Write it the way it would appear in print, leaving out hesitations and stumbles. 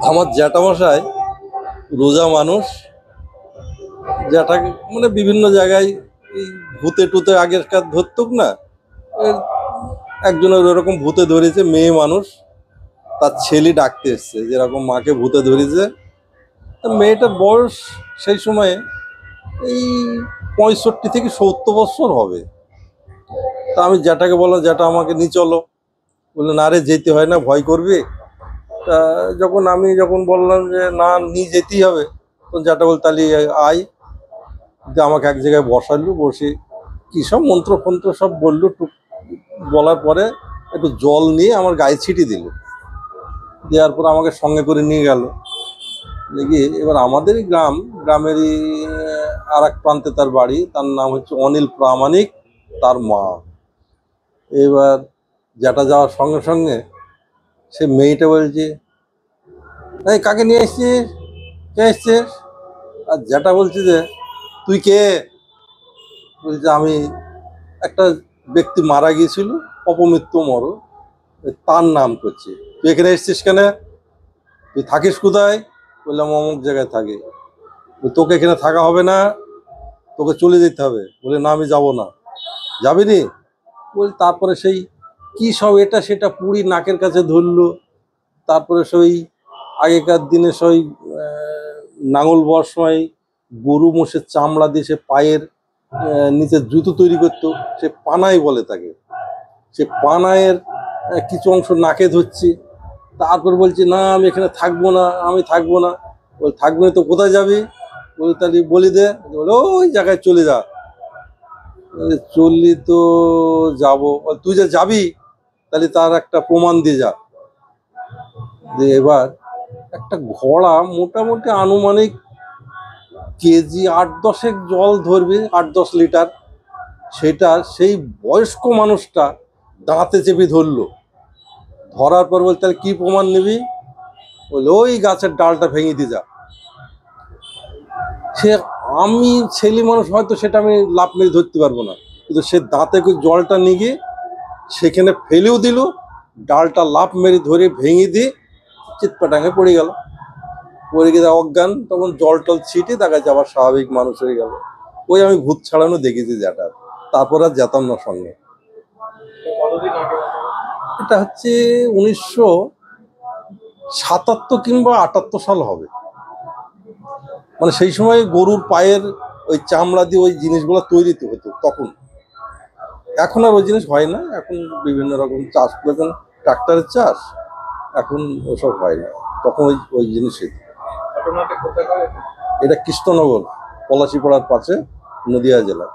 আমার জ্যাঠামশাই রোজা মানুষ। জ্যাঠাকে মানে বিভিন্ন জায়গায় এই ভূতে টুতে আগেরকার ধরতুক না, এর একজনের ওরকম ভূতে ধরেছে, মেয়ে মানুষ, তার ছেলে ডাকতে এসছে যেরকম মাকে ভূতে ধরেছে। তা মেয়েটার বয়স সেই সময়ে এই 65 থেকে 70 বছর হবে। তা আমি জ্যাঠাকে বললাম, জ্যাঠা আমাকে নিয়ে চলো। বললো না রে, যেতে হয় না, ভয় করবে। তা যখন বললাম যে না, নিয়ে যেতেই হবে, তখন জ্যাঠা বল তাহলে আয়। যে আমাকে এক জায়গায় বসালো, বসে কী সব মন্ত্র ফন্ত্র সব বললো। বলার পরে একটু জল নিয়ে আমার গায়ে ছিটিয়ে দিল। দেওয়ার পর আমাকে সঙ্গে করে নিয়ে গেল। দেখি এবার আমাদেরই গ্রামেরই আর এক প্রান্তে তার বাড়ি, তার নাম হচ্ছে অনিল প্রামাণিক, তার মা। এবার যেটা যাওয়ার সঙ্গে সঙ্গে সে মেয়েটা বলছে, এই কাকে নিয়ে এসছিস, কে এসছিস? আর যেটা বলছে যে তুই কে? বলছে আমি একটা ব্যক্তি মারা গিয়েছিল, অপমৃত্যু মরণ, তার নাম করছে। তুই এখানে এসছিস কেন? তুই থাকিস কোথায়? বললাম অমুক জায়গায় থাকি। তোকে এখানে থাকা হবে না, তোকে চলে যেতে হবে। বলে না, আমি যাব না। যাবি নি? বল। তারপরে সেই কি সব এটা সেটা পুরি নাকের কাছে ধরলো। তারপরে সেই আগেকার দিনে সেই নাঙল বওয়ার সময় গরু মোষের চামড়া দিয়ে সে পায়ের নিচে জুতো তৈরি করতো, সে পানাই বলে তাকে। সে পানায়ের কিছু অংশ নাকে ধরছি। তারপর বলছি না, আমি এখানে থাকবো না, আমি থাকবো না। বল থাকবো না তো কোথায় যাবি? বলি তাহলে বলি দে। বলে ওই জায়গায় চলে যা। চললি তো যাবো। তুই যে যাবি তাহলে তার একটা প্রমাণ দিয়ে যা। যে এবার একটা ঘোড়া মোটামুটি আনুমানিক কেজি 8-10 জল ধরবে, 8-10 লিটার। সেটা সেই বয়স্ক মানুষটা দাঁতে চেপে ধরলো। ধরার পর বলতে তাহলে কি প্রমাণ নিবি? বললো ওই গাছের ডালটা ভেঙে দিয়ে যা। সে আমি ছেলে মানুষ, হয়তো সেটা আমি লাফ মেরে ধরতে পারবো না, কিন্তু সে দাঁতে জলটা নিয়ে গিয়ে সেখানে ফেলেও দিল। ডালটা লাফ মেরে ধরে ভেঙে দিয়ে চিৎপাটাঙ্গে পড়ে গেল। পড়ে গিয়ে অজ্ঞান। তখন জল টল ছিটে দেখা যাচ্ছে আবার স্বাভাবিক মানুষ হয়ে গেল। ওই আমি ভূত ছাড়ানো দেখেছি যেটা। তারপর আর যেতাম না সঙ্গে। এটা হচ্ছে 1977 কিংবা 78 সাল হবে। মানে সেই সময় গরুর পায়ের ওই চামড়া দিয়ে ওই জিনিসগুলো তৈরি হতো তখন। এখন আর ওই জিনিস হয় না, এখন বিভিন্ন রকম চাষ করেছেন, ট্রাক্টরের চাষ, এখন ওসব হয় না। তখন ওই ওই জিনিসই। এটা কৃষ্ণনগর, পলাশিপাড়ার পাশে, নদিয়া জেলা।